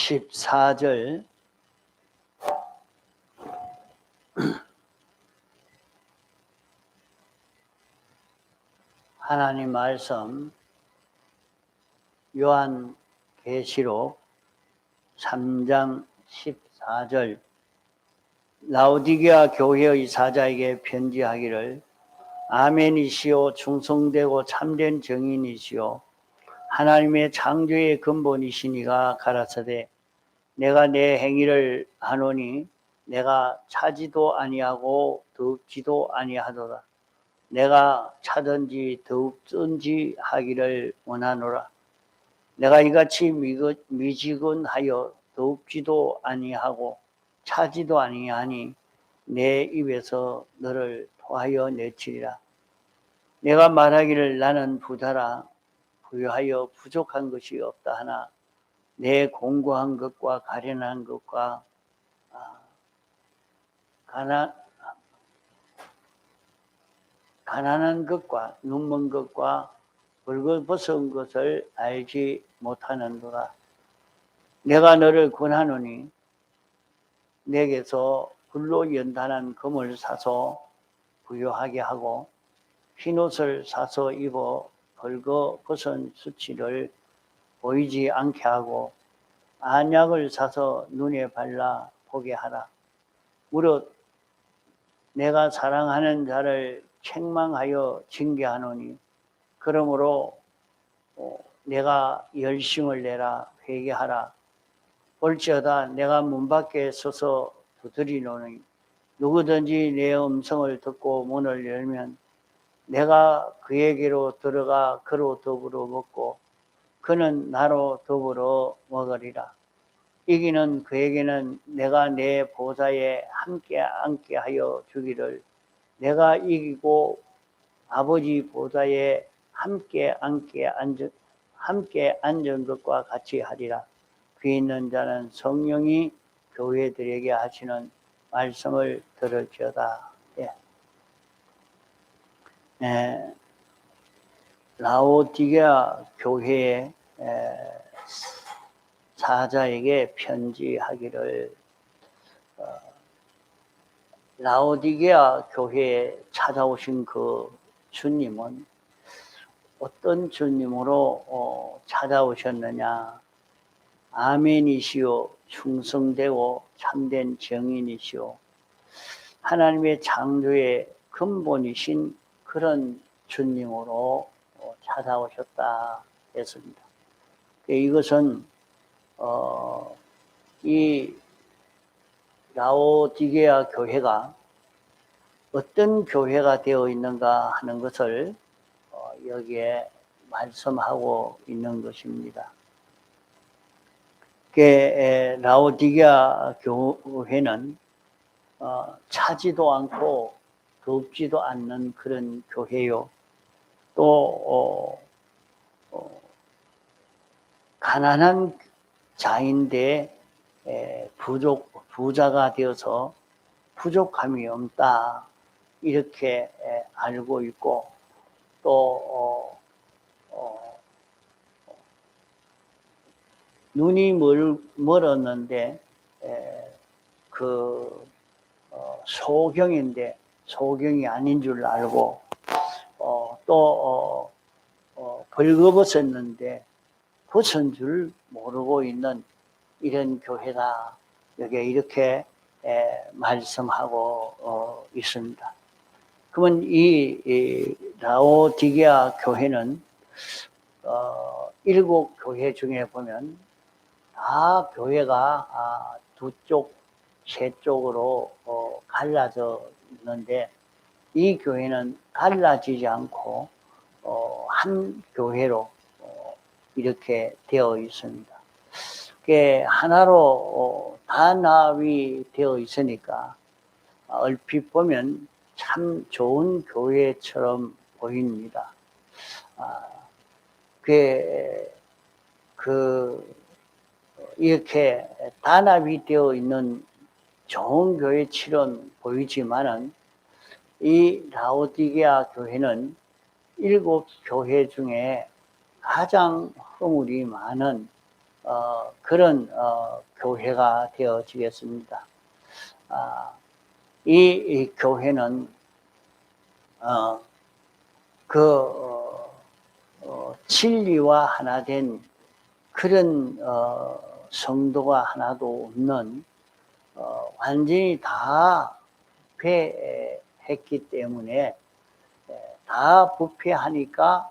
14절 하나님 말씀 요한계시록 3장 14절 라오디게아 교회의 사자에게 편지하기를 아멘이시오 충성되고 참된 증인이시오 하나님의 창조의 근본이시니가 가라사대 내가 내 행위를 하노니 내가 차지도 아니하고 더욱지도 아니하도다 내가 차든지 더욱든지 하기를 원하노라 내가 이같이 미지근하여 더욱지도 아니하고 차지도 아니하니 내 입에서 너를 토하여 내치리라 내가 말하기를 나는 부자라 부유하여 부족한 것이 없다 하나 내 공고한 것과 가련한 것과 가난한 것과 눈먼 것과 벌거벗은 것을 알지 못하는도다. 내가 너를 권하노니 내게서 불로 연단한 금을 사서 부유하게 하고 흰옷을 사서 입어 벌거벗은 수치를 보이지 않게 하고 안약을 사서 눈에 발라 보게 하라. 무릇 내가 사랑하는 자를 책망하여 징계하노니 그러므로 내가 열심을 내라 회개하라. 볼지어다 내가 문 밖에 서서 두드리노니 누구든지 내 음성을 듣고 문을 열면 내가 그에게로 들어가 그로 더불어 먹고 그는 나로 더불어 먹으리라. 이기는 그에게는 내가 내 보좌에 함께 앉게 하여 주기를 내가 이기고 아버지 보좌에 함께 앉은 것과 같이 하리라. 귀 있는 자는 성령이 교회들에게 하시는 말씀을 들을지어다. 라오디게아 교회의 사자에게 편지하기를 라오디게아 교회에 찾아오신 그 주님은 어떤 주님으로 찾아오셨느냐 아멘이시오 충성되고 참된 증인이시오 하나님의 창조의 근본이신 그런 주님으로 찾아오셨다 했습니다. 이것은 이 라오디게아 교회가 어떤 교회가 되어 있는가 하는 것을 여기에 말씀하고 있는 것입니다. 라오디게아 교회는 차지도 않고 덥지도 않는 그런 교회요. 또 가난한 자인데 부자가 되어서 부족함이 없다 이렇게 알고 있고 또 눈이 멀었는데 소경인데 소경이 아닌 줄 알고 또 벌거벗었는데 벗은 줄 모르고 있는 이런 교회다. 여기에 이렇게 말씀하고 있습니다. 그러면 이 라오디게아 교회는 7 교회 중에 보면 다 교회가 두 쪽, 세 쪽으로 갈라져 있는데 이 교회는 갈라지지 않고 한 교회로 이렇게 되어 있습니다. 하나로 단합이 되어 있으니까 얼핏 보면 참 좋은 교회처럼 보입니다. 이렇게 단합이 되어 있는 좋은 교회처럼 보이지만은 이 라오디게아 교회는 7 교회 중에 가장 허물이 많은 그런 교회가 되어지겠습니다. 이 교회는 진리와 하나 된 그런 성도가 하나도 없는 완전히 다 부패했기 때문에 다 부패하니까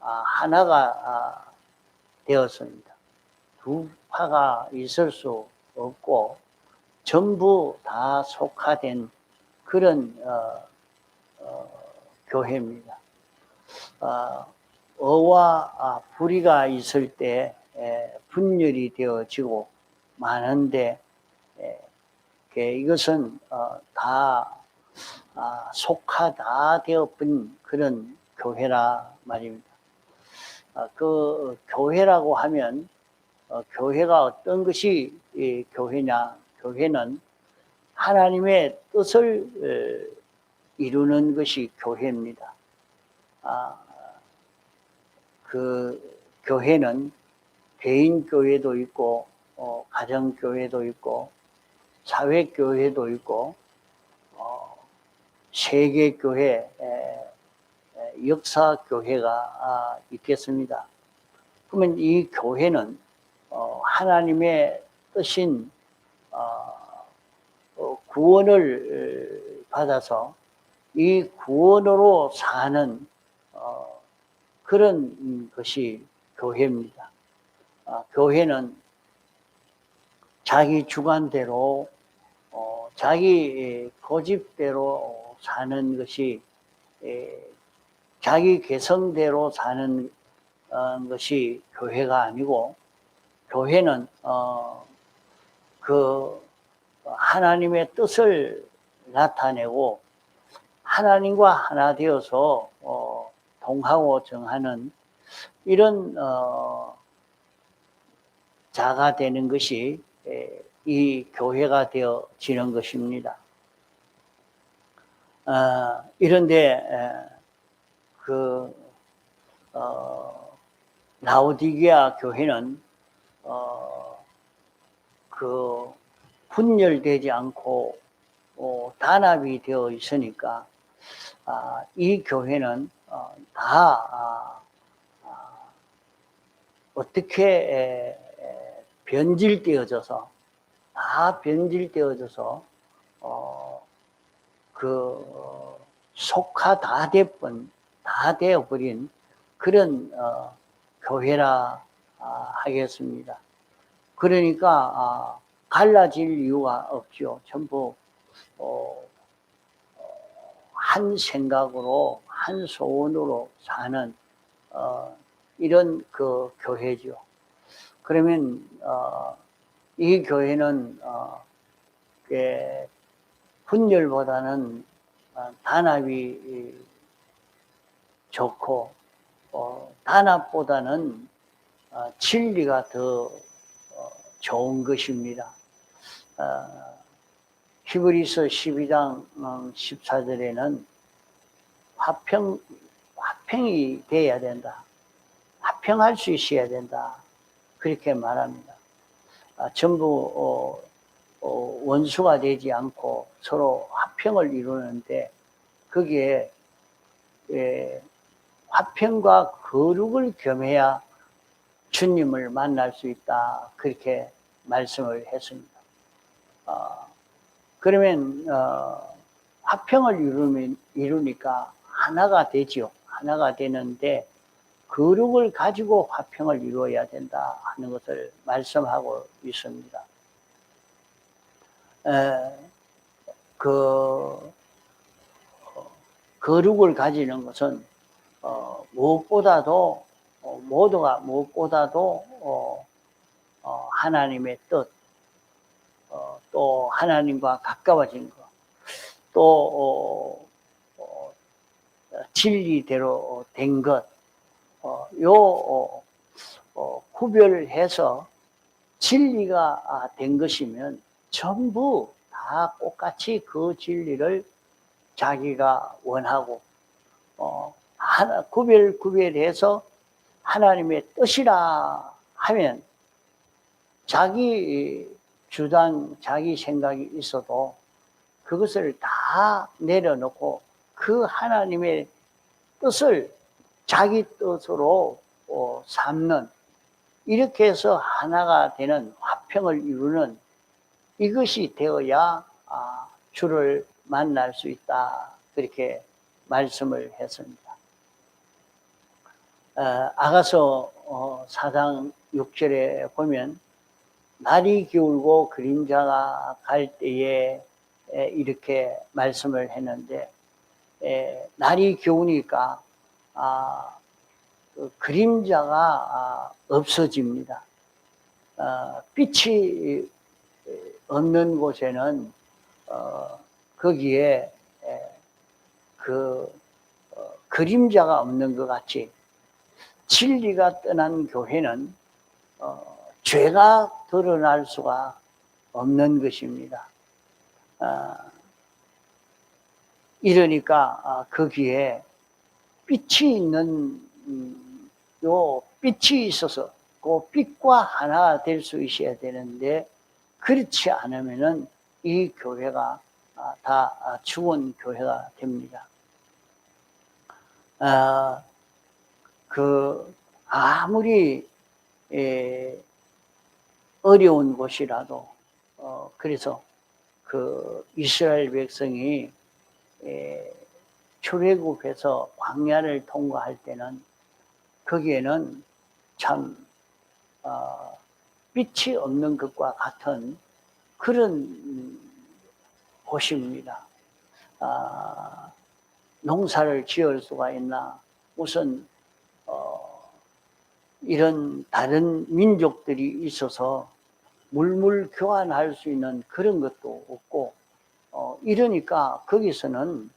하나가 되었습니다. 두 파가 있을 수 없고 전부 다 속화된 그런 교회입니다. 어와 불의가 있을 때 분열이 되어지고 많은데 이것은 다 속화 다 되어버린 그런 교회라 말입니다. 그 교회라고 하면 교회가 어떤 것이 교회냐? 교회는 하나님의 뜻을 이루는 것이 교회입니다. 그 교회는 개인 교회도 있고 가정 교회도 있고 사회 교회도 있고 세계 교회, 역사 교회가 있겠습니다. 그러면 이 교회는 하나님의 뜻인 구원을 받아서 이 구원으로 사는 그런 것이 교회입니다. 교회는 자기 주관대로 자기 고집대로 사는 것이 자기 개성대로 사는 것이 교회가 아니고 교회는 그 하나님의 뜻을 나타내고 하나님과 하나 되어서 동하고 정하는 이런 자가 되는 것이 이 교회가 되어지는 것입니다. 이런데 라오디게아 교회는 분열되지 않고 단합이 되어 있으니까 이 교회는 다 어떻게 변질되어져서 속화 다 되어버린 그런 교회라 하겠습니다. 그러니까 갈라질 이유가 없죠. 전부 한 생각으로 한 소원으로 사는 이런 그 교회죠. 그러면 이 교회는 분열보다는 단합이 좋고 단합보다는 진리가 더 좋은 것입니다. 히브리서 12장 14절에는 화평이 돼야 된다. 화평할 수 있어야 된다. 그렇게 말합니다. 전부 원수가 되지 않고 서로 화평을 이루는데 거기에 화평과 거룩을 겸해야 주님을 만날 수 있다. 그렇게 말씀을 했습니다. 그러면 화평을 이루니까 하나가 되죠. 하나가 되는데 거룩을 가지고 화평을 이루어야 된다 하는 것을 말씀하고 있습니다. 거룩을 가지는 것은 무엇보다도 하나님의 뜻, 또 하나님과 가까워진 것, 또 진리대로 된 것, 구별해서 진리가 된 것이면 전부 다 똑같이 그 진리를 자기가 원하고 구별해서 하나님의 뜻이라 하면 자기 주장, 자기 생각이 있어도 그것을 다 내려놓고 그 하나님의 뜻을 자기 뜻으로 삼는, 이렇게 해서 하나가 되는 화평을 이루는, 이것이 되어야 주를 만날 수 있다, 그렇게 말씀을 했습니다. 아가서 4장 6절에 보면 날이 기울고 그림자가 갈 때에 이렇게 말씀을 했는데, 날이 기우니까 그 그림자가 없어집니다. 빛이 없는 곳에는 거기에 그림자가 없는 것 같이, 진리가 떠난 교회는 죄가 드러날 수가 없는 것입니다. 이러니까 거기에 빛이 있는, 요 빛이 있어서 그 빛과 하나가 될 수 있어야 되는데, 그렇지 않으면은 이 교회가 다 죽은 교회가 됩니다. 아무리 어려운 곳이라도, 그래서 그 이스라엘 백성이 출애굽해서 광야를 통과할 때는 거기에는 참 빛이 없는 것과 같은 그런 곳입니다. 농사를 지을 수가 있나, 무슨 이런 다른 민족들이 있어서 물물 교환할 수 있는 그런 것도 없고, 이러니까 거기서는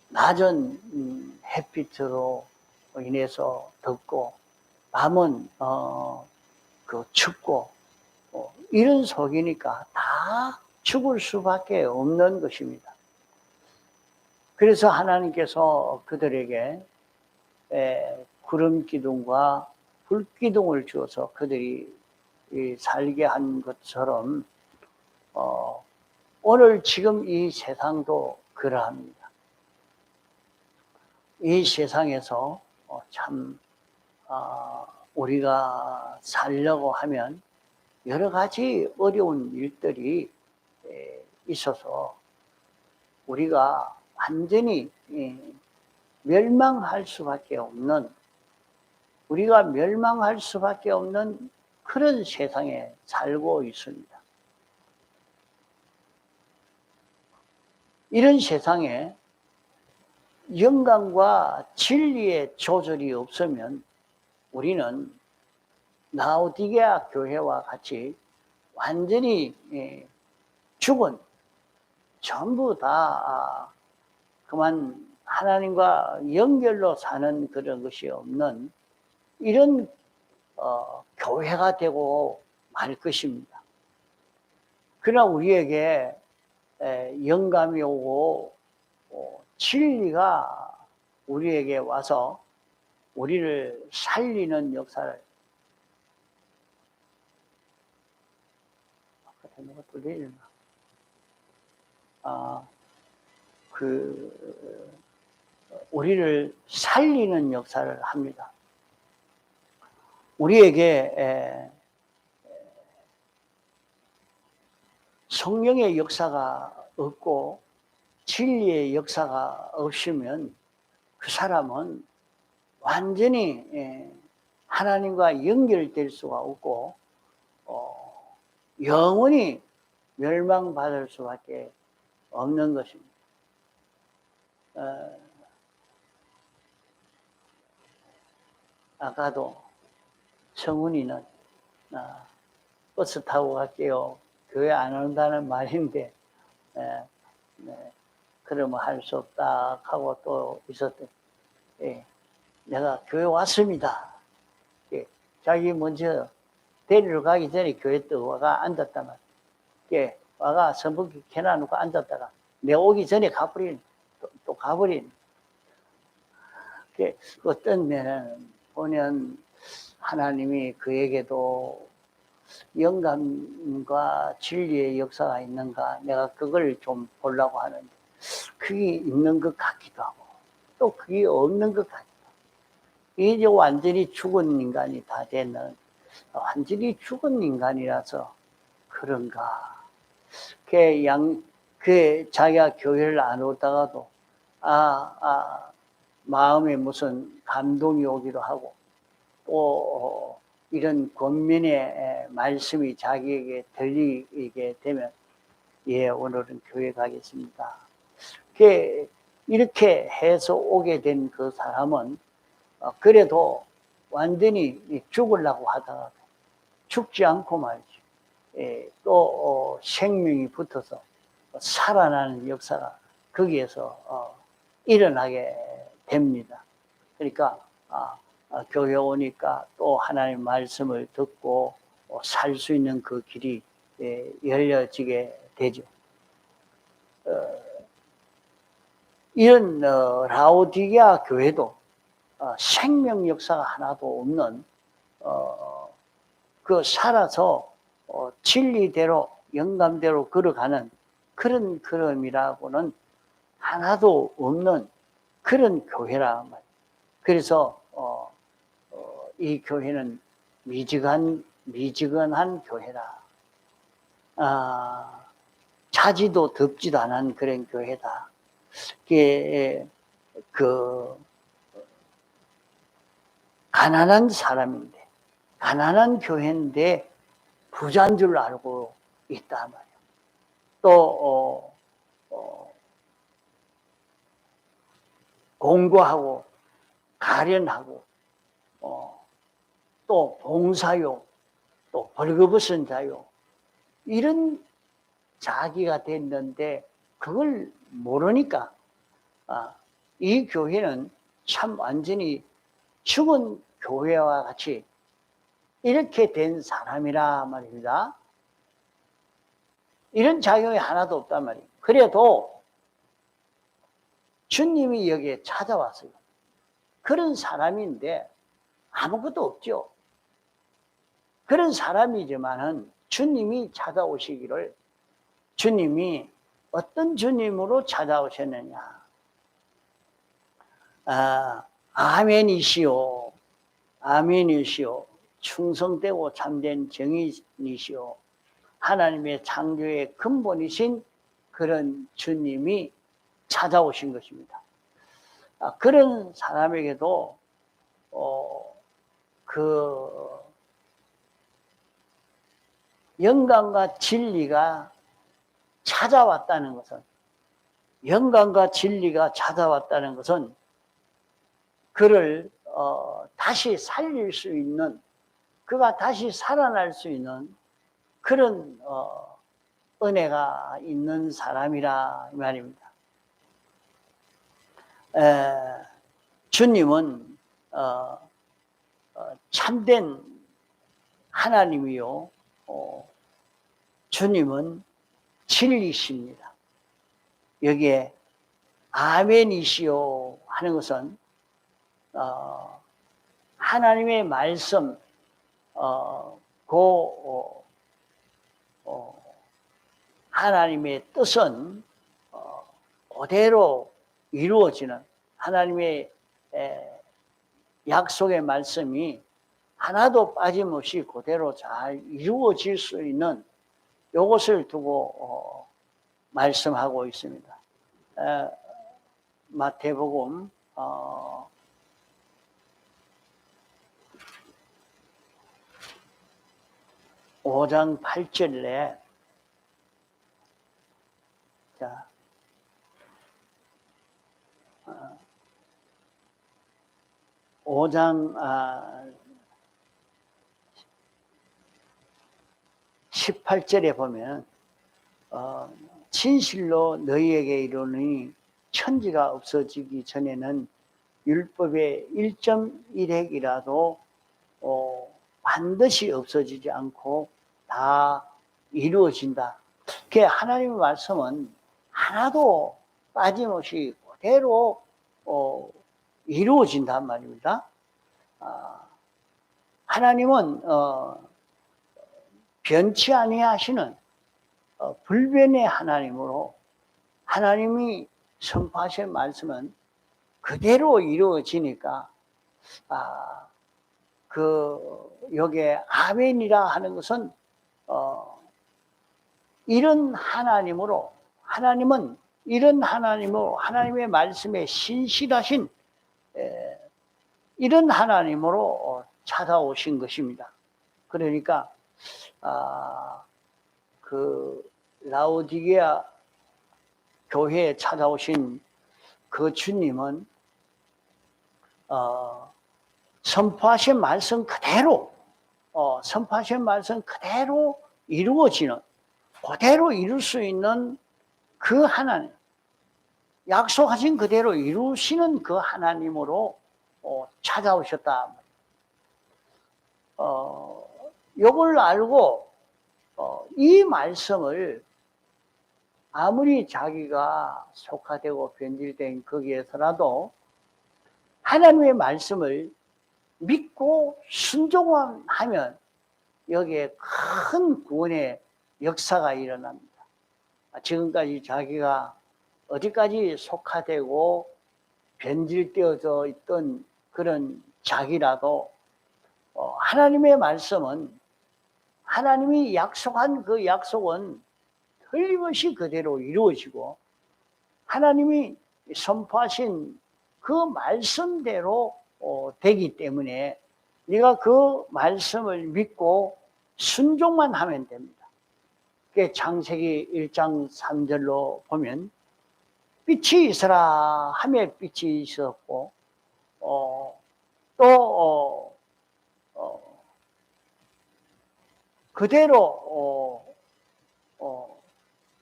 낮은 햇빛으로 인해서 덥고, 밤은 춥고, 이런 속이니까 다 죽을 수밖에 없는 것입니다. 그래서 하나님께서 그들에게 구름 기둥과 불 기둥을 주어서 그들이 살게 한 것처럼 오늘 지금 이 세상도 그러합니다. 이 세상에서 참 우리가 살려고 하면 여러 가지 어려운 일들이 있어서 우리가 완전히 멸망할 수밖에 없는, 우리가 멸망할 수밖에 없는 그런 세상에 살고 있습니다. 이런 세상에 영광과 진리의 조절이 없으면 우리는 라오디게아 교회와 같이 완전히 죽은, 전부 다 그만 하나님과 연결로 사는 그런 것이 없는 이런 교회가 되고 말 것입니다. 그러나 우리에게 영감이 오고 진리가 우리에게 와서 우리를 살리는 역사를, 뭐가 들리나? 우리를 살리는 역사를 합니다. 우리에게 성령의 역사가 없고 진리의 역사가 없으면 그 사람은 완전히 하나님과 연결될 수가 없고 영원히 멸망받을 수밖에 없는 것입니다. 아까도 성훈이는 버스 타고 갈게요, 교회 안 온다는 말인데 그러면 할 수 없다 하고 또 있었대. 내가 교회 왔습니다. 자기 먼저 데리러 가기 전에 교회 또 와가 앉았단 말이야. 와가 선풍기 켜놔놓고 앉았다가 내가 오기 전에 가버린, 또 가버린. 어떤 데는 보면 하나님이 그에게도 영감과 진리의 역사가 있는가, 내가 그걸 좀 보려고 하는데 그게 있는 것 같기도 하고 또 그게 없는 것 같기도 하고, 이제 완전히 죽은 인간이 다 되는, 완전히 죽은 인간이라서 그런가. 그 자기가 교회를 안 오다가도 마음에 무슨 감동이 오기도 하고 또 이런 권면의 말씀이 자기에게 들리게 되면, 예, 오늘은 교회 가겠습니다. 이렇게 해서 오게 된 그 사람은 그래도 완전히 죽으려고 하다가 죽지 않고 말이죠. 예, 또 생명이 붙어서 살아나는 역사가 거기에서 일어나게 됩니다. 그러니까 교회 오니까 또 하나님의 말씀을 듣고 살 수 있는 그 길이 열려지게 되죠. 이런 라오디게아 교회도 생명 역사가 하나도 없는 그 살아서 진리대로 영감대로 걸어가는 그런 걸음이라고는 하나도 없는 그런 교회라 말이에요. 그래서 이 교회는 미지근한 교회다. 차지도 덥지도 않은 그런 교회다. 그 가난한 사람인데, 가난한 교회인데 부자인 줄 알고 있단 말이에요. 또 공부하고 가련하고 또 봉사요, 또 벌거벗은 자요, 이런 자기가 됐는데 그걸 모르니까 이 교회는 참 완전히 죽은 교회와 같이 이렇게 된 사람이라 말입니다. 이런 작용이 하나도 없단 말이에요. 그래도 주님이 여기에 찾아왔어요. 그런 사람인데 아무것도 없죠. 그런 사람이지만은 주님이 찾아오시기를, 주님이 어떤 주님으로 찾아오셨느냐. 아멘이시오, 아멘이시오, 충성되고 참된 정인이시오, 하나님의 창조의 근본이신 그런 주님이 찾아오신 것입니다. 그런 사람에게도 그 영광과 진리가 찾아왔다는 것은, 영광과 진리가 찾아왔다는 것은 그를 다시 살릴 수 있는, 그가 다시 살아날 수 있는 그런 은혜가 있는 사람이라 말입니다. 주님은 참된 하나님이요, 주님은 진리십니다. 여기에 아멘이시오 하는 것은 하나님의 말씀, 하나님의 뜻은 그대로 이루어지는, 하나님의 약속의 말씀이 하나도 빠짐없이 그대로 잘 이루어질 수 있는 이것을 두고 말씀하고 있습니다. 마태복음 5장 8절에, 자, 5장 18절에 보면 진실로 너희에게 이르노니 천지가 없어지기 전에는 율법의 1.1획이라도 반드시 없어지지 않고 다 이루어진다. 그 하나님의 말씀은 하나도 빠짐없이 그대로 이루어진단 말입니다. 하나님은 변치 아니하시는 불변의 하나님으로 하나님이 선포하신 말씀은 그대로 이루어지니까 여기에 아멘이라 하는 것은 이런 하나님으로 하나님은 이런 하나님으로 하나님의 말씀에 신실하신 이런 하나님으로 찾아오신 것입니다. 그러니까 그 라오디게아 교회에 찾아오신 그 주님은 선포하신 말씀 그대로 이루어지는 그대로 이룰 수 있는 그 하나님, 약속하신 그대로 이루시는 그 하나님으로 찾아오셨다. 이걸 알고 이 말씀을 아무리 자기가 속화되고 변질된 거기에서라도 하나님의 말씀을 믿고 순종하면 여기에 큰 구원의 역사가 일어납니다. 지금까지 자기가 어디까지 속화되고 변질되어져 있던 그런 자기라도 하나님의 말씀은 하나님이 약속한 그 약속은 틀림없이 그대로 이루어지고 하나님이 선포하신 그 말씀대로 되기 때문에 네가 그 말씀을 믿고 순종만 하면 됩니다. 창세기 1장 3절로 보면 빛이 있으라 하며 빛이 있었고 또 그대로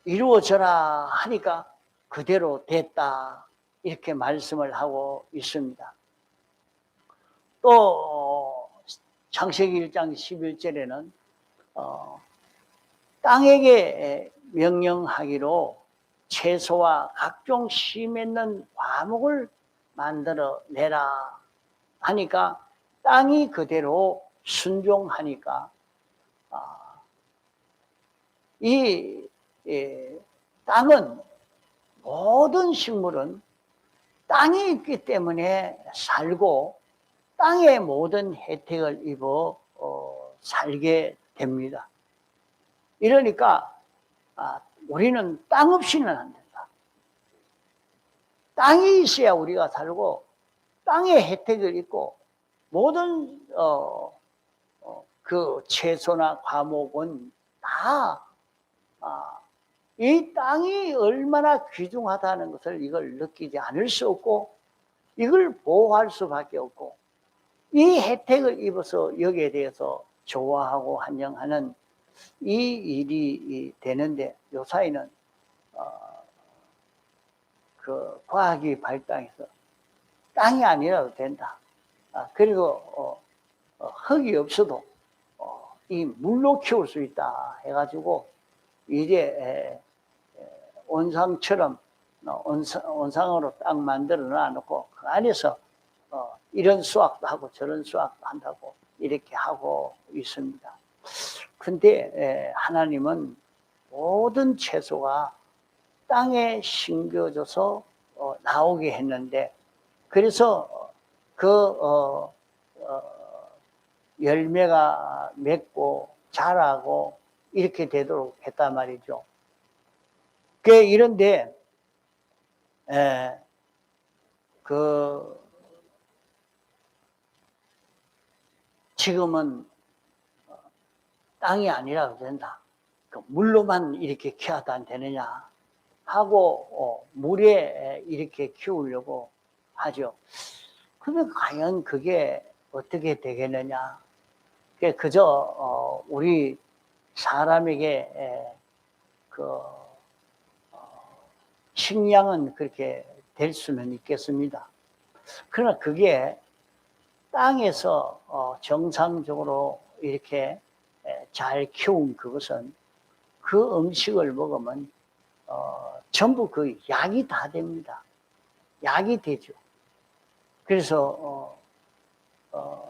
이루어져라 하니까 그대로 됐다 이렇게 말씀을 하고 있습니다. 또 창세기 1장 11절에는 땅에게 명령하기로 채소와 각종 씨 맺는 과목을 만들어 내라 하니까 땅이 그대로 순종하니까 이 땅은 모든 식물은 땅이 있기 때문에 살고 땅의 모든 혜택을 입어 살게 됩니다. 이러니까 우리는 땅 없이는 안 된다. 땅이 있어야 우리가 살고 땅의 혜택을 입고 모든 그 채소나 과목은 다 이 땅이 얼마나 귀중하다는 것을 이걸 느끼지 않을 수 없고 이걸 보호할 수밖에 없고 이 혜택을 입어서 여기에 대해서 좋아하고 환영하는 이 일이 되는데 요사이는 그 과학이 발달해서 땅이 아니라도 된다. 그리고 흙이 없어도 이 물로 키울 수 있다 해가지고 이제 온상처럼 온상으로 딱 만들어 놔놓고 그 안에서 이런 수확도 하고 저런 수확도 한다고 이렇게 하고 있습니다. 근데 하나님은 모든 채소가 땅에 심겨져서 나오게 했는데 그래서 그 열매가 맺고 자라고 이렇게 되도록 했단 말이죠. 이런데 지금은 땅이 아니라도 된다. 물로만 이렇게 키워도 안 되느냐 하고 물에 이렇게 키우려고 하죠. 그러면 과연 그게 어떻게 되겠느냐? 그저 우리 사람에게 식량은 그렇게 될 수는 있겠습니다. 그러나 그게 땅에서 정상적으로 이렇게 잘 키운 그것은 그 음식을 먹으면 전부 그 약이 다 됩니다. 약이 되죠. 그래서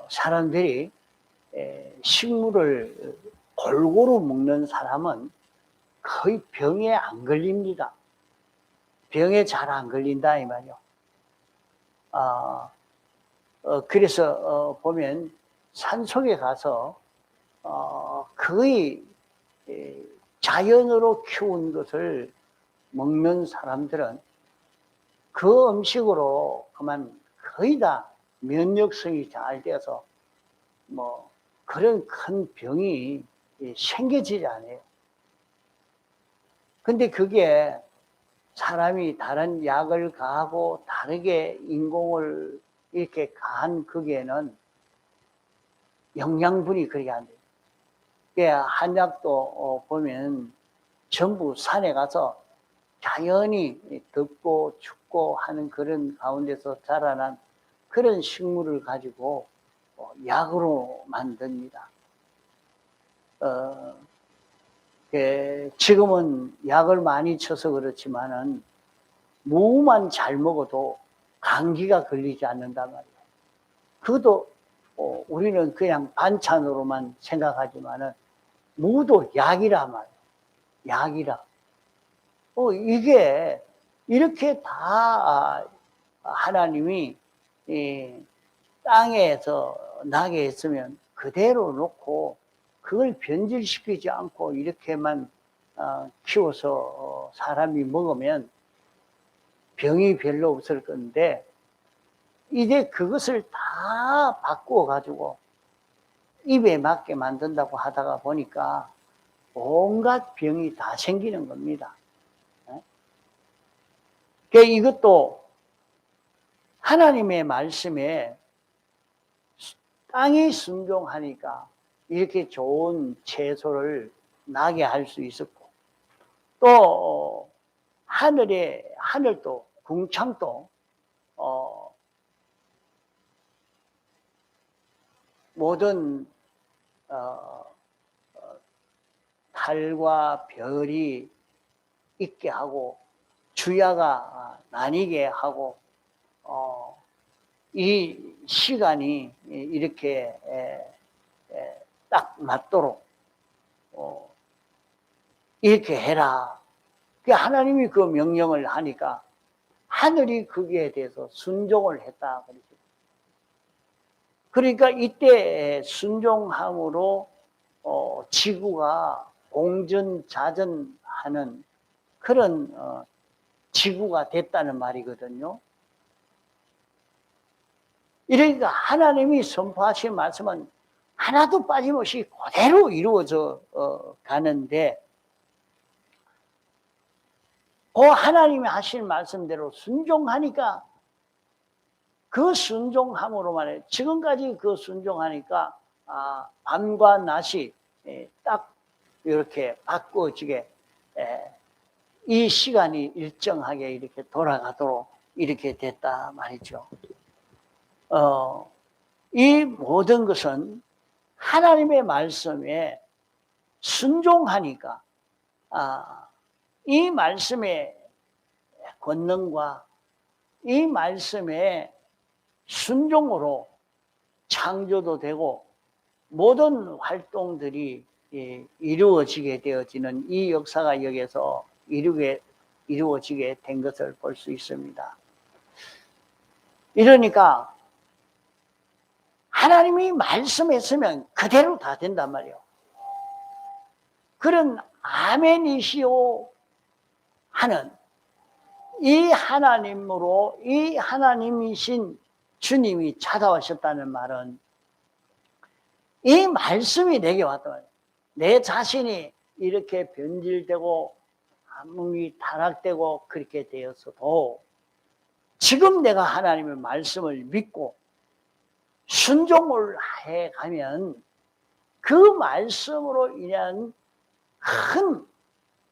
사람들이 식물을 골고루 먹는 사람은 거의 병에 안 걸립니다. 병에 잘 안 걸린다 이 말이요. 그래서 보면 산속에 가서 거의 자연으로 키운 것을 먹는 사람들은 그 음식으로 그만 거의 다 면역성이 잘 돼서 뭐 그런 큰 병이 생기지 않아요. 근데 그게 사람이 다른 약을 가하고 다르게 인공을 이렇게 가한 거기에는 영양분이 그렇게 안 돼요. 한약도 보면 전부 산에 가서 자연히 덥고 춥고 하는 그런 가운데서 자라난 그런 식물을 가지고 약으로 만듭니다. 지금은 약을 많이 쳐서 그렇지만은 무만 잘 먹어도 감기가 걸리지 않는단 말이에요. 그것도 우리는 그냥 반찬으로만 생각하지만은 무도 약이라 말이에요. 약이라. 이게 이렇게 다 하나님이 땅에서 나게 했으면 그대로 놓고 그걸 변질시키지 않고 이렇게만 키워서 사람이 먹으면 병이 별로 없을 건데 이제 그것을 다 바꾸어 가지고 입에 맞게 만든다고 하다가 보니까 온갖 병이 다 생기는 겁니다. 그러니까 이것도 하나님의 말씀에 땅이 순종하니까 이렇게 좋은 채소를 나게 할 수 있었고, 또 하늘도 궁창도 모든 달과 별이 있게 하고 주야가 나뉘게 하고 이 시간이 이렇게 딱 맞도록 이렇게 해라. 하나님이 그 명령을 하니까 하늘이 거기에 대해서 순종을 했다. 그러니까 이때 순종함으로 지구가 공전자전하는 그런 지구가 됐다는 말이거든요. 이러니까 하나님이 선포하신 말씀은 하나도 빠짐없이 그대로 이루어져 가는데 그 하나님이 하신 말씀대로 순종하니까 그 순종함으로 말해 지금까지 그 순종하니까 밤과 낮이 딱 이렇게 바꿔지게 이 시간이 일정하게 이렇게 돌아가도록 이렇게 됐다 말이죠. 이 모든 것은 하나님의 말씀에 순종하니까 이 말씀의 권능과 이 말씀의 순종으로 창조도 되고 모든 활동들이 이루어지게 되어지는 이 역사가 여기서 이루어지게 된 것을 볼 수 있습니다. 이러니까 하나님이 말씀했으면 그대로 다 된단 말이에요. 그런 아멘이시오 하는 이 하나님으로 이 하나님이신 주님이 찾아오셨다는 말은 이 말씀이 내게 왔다. 내 자신이 이렇게 변질되고 몸이 타락되고 그렇게 되었어도 지금 내가 하나님의 말씀을 믿고 순종을 해가면 그 말씀으로 인한 큰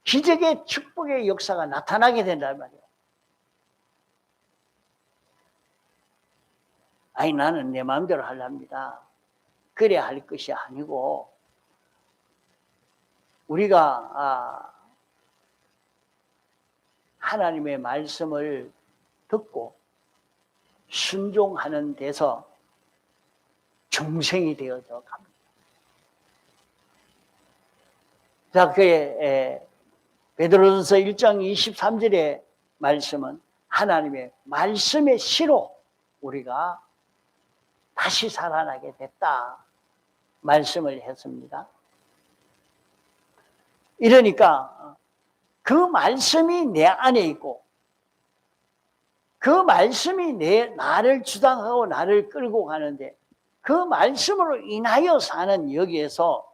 기적의 축복의 역사가 나타나게 된단 말이에요. 아니 나는 내 마음대로 하렵니다. 그래야 할 것이 아니고 우리가 하나님의 말씀을 듣고 순종하는 데서 중생이 되어져 갑니다. 자, 그의 베드로전서 1장 23절의 말씀은 하나님의 말씀의 시로 우리가 다시 살아나게 됐다 말씀을 했습니다. 이러니까 그 말씀이 내 안에 있고 그 말씀이 나를 주장하고 나를 끌고 가는데 그 말씀으로 인하여 사는 여기에서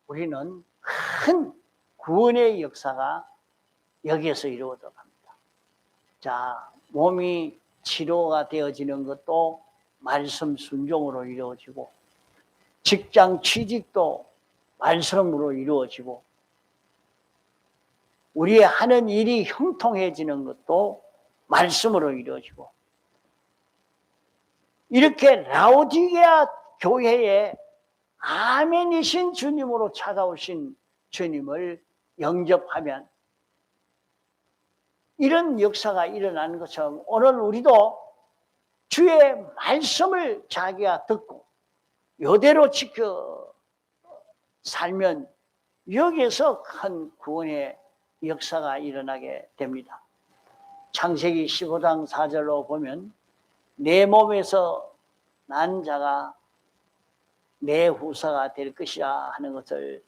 우리는 큰 구원의 역사가 여기에서 이루어져 갑니다. 자, 몸이 치료가 되어지는 것도 말씀 순종으로 이루어지고 직장 취직도 말씀으로 이루어지고 우리의 하는 일이 형통해지는 것도 말씀으로 이루어지고 이렇게 라오디게아 교회에 아멘이신 주님으로 찾아오신 주님을 영접하면 이런 역사가 일어나는 것처럼 오늘 우리도 주의 말씀을 자기가 듣고 이대로 지켜 살면 여기에서 큰 구원의 역사가 일어나게 됩니다. 창세기 15장 4절로 보면 내 몸에서 난 자가 내 후사가 될 것이라 하는 것을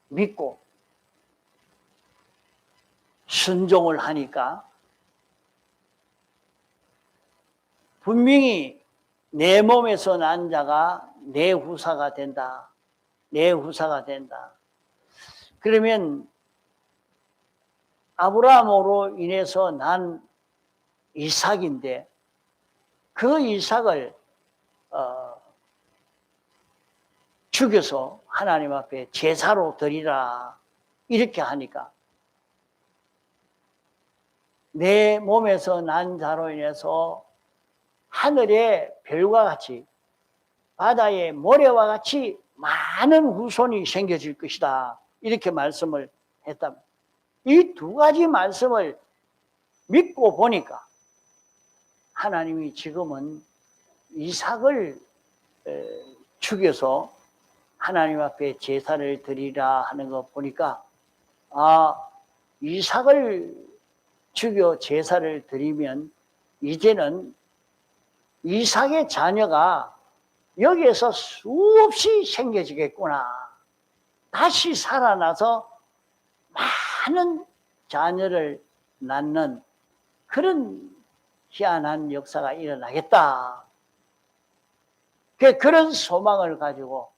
믿고 순종을 하니까 분명히 내 몸에서 난 자가 내 후사가 된다. 내 후사가 된다. 그러면 아브라함으로 인해서 난 이삭인데 그 이삭을 죽여서 하나님 앞에 제사로 드리라 이렇게 하니까 내 몸에서 난 자로 인해서 하늘의 별과 같이 바다의 모래와 같이 많은 후손이 생겨질 것이다 이렇게 말씀을 했답니다. 이 두 가지 말씀을 믿고 보니까 하나님이 지금은 이삭을 죽여서 하나님 앞에 제사를 드리라 하는 거 보니까 이삭을 죽여 제사를 드리면 이제는 이삭의 자녀가 여기에서 수없이 생겨지겠구나. 다시 살아나서 많은 자녀를 낳는 그런 희한한 역사가 일어나겠다. 그런 소망을 가지고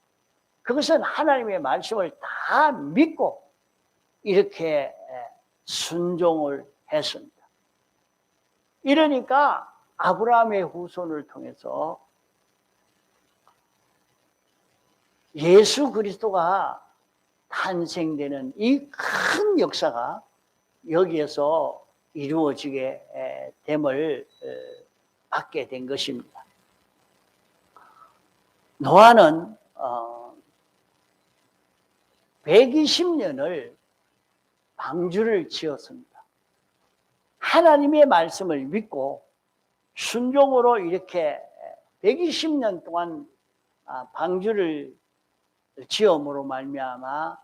그것은 하나님의 말씀을 다 믿고 이렇게 순종을 했습니다. 이러니까 아브라함의 후손을 통해서 예수 그리스도가 탄생되는 이 큰 역사가 여기에서 이루어지게 됨을 받게 된 것입니다. 노아는 120년을 방주를 지었습니다. 하나님의 말씀을 믿고 순종으로 이렇게 120년 동안 방주를 지음으로 말미암아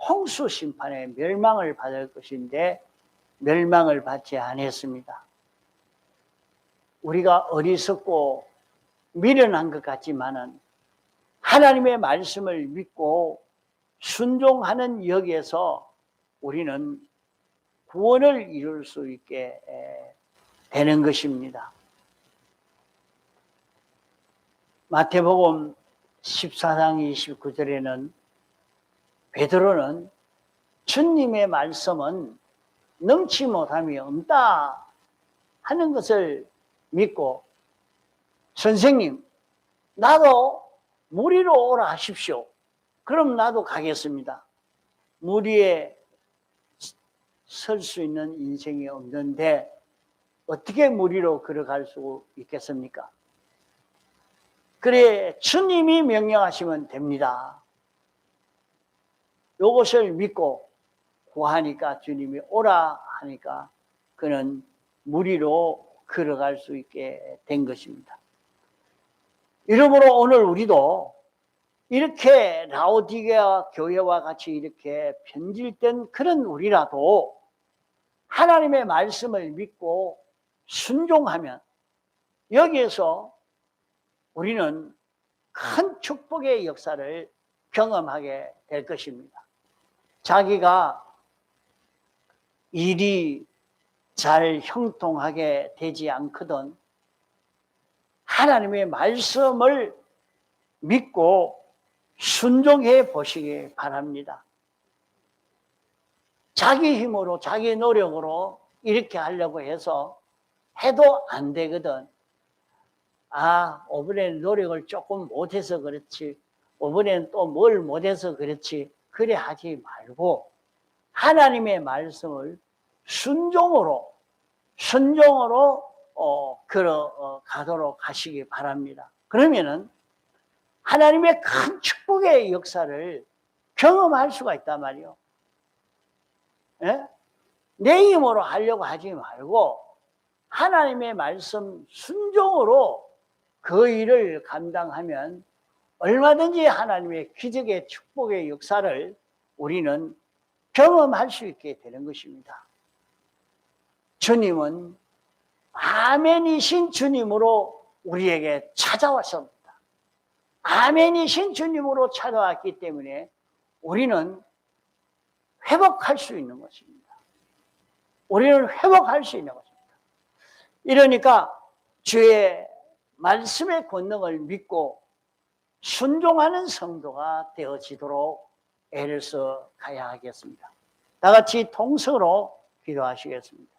홍수 심판의 멸망을 받을 것인데 멸망을 받지 않았습니다. 우리가 어리석고 미련한 것 같지만은 하나님의 말씀을 믿고 순종하는 여기에서 우리는 구원을 이룰 수 있게 되는 것입니다. 마태복음 14장 29절에는 베드로는 주님의 말씀은 능치 못함이 없다 하는 것을 믿고 선생님 나도 물 위로 오라 하십시오. 그럼 나도 가겠습니다. 물 위에 설 수 있는 인생이 없는데 어떻게 물 위로 걸어갈 수 있겠습니까? 그래 주님이 명령하시면 됩니다. 이것을 믿고 구하니까 주님이 오라 하니까 그는 물 위로 걸어갈 수 있게 된 것입니다. 이러므로 오늘 우리도 이렇게 라오디게아 교회와 같이 이렇게 변질된 그런 우리라도 하나님의 말씀을 믿고 순종하면 여기에서 우리는 큰 축복의 역사를 경험하게 될 것입니다. 자기가 일이 잘 형통하게 되지 않거든 하나님의 말씀을 믿고 순종해 보시기 바랍니다. 자기 힘으로 자기 노력으로 이렇게 하려고 해서 해도 안 되거든. 이번에는 노력을 조금 못해서 그렇지, 이번에는 또 뭘 못해서 그렇지, 그래 하지 말고 하나님의 말씀을 순종으로 가도록 하시기 바랍니다. 그러면은 하나님의 큰 축복의 역사를 경험할 수가 있단 말이에요. 예? 내 힘으로 하려고 하지 말고 하나님의 말씀 순종으로 그 일을 감당하면 얼마든지 하나님의 기적의 축복의 역사를 우리는 경험할 수 있게 되는 것입니다. 주님은 아멘이신 주님으로 우리에게 찾아왔습니다. 아멘이신 주님으로 찾아왔기 때문에 우리는 회복할 수 있는 것입니다. 우리는 회복할 수 있는 것입니다. 이러니까 주의 말씀의 권능을 믿고 순종하는 성도가 되어지도록 애를 써 가야 하겠습니다. 다 같이 통성으로 기도하시겠습니다.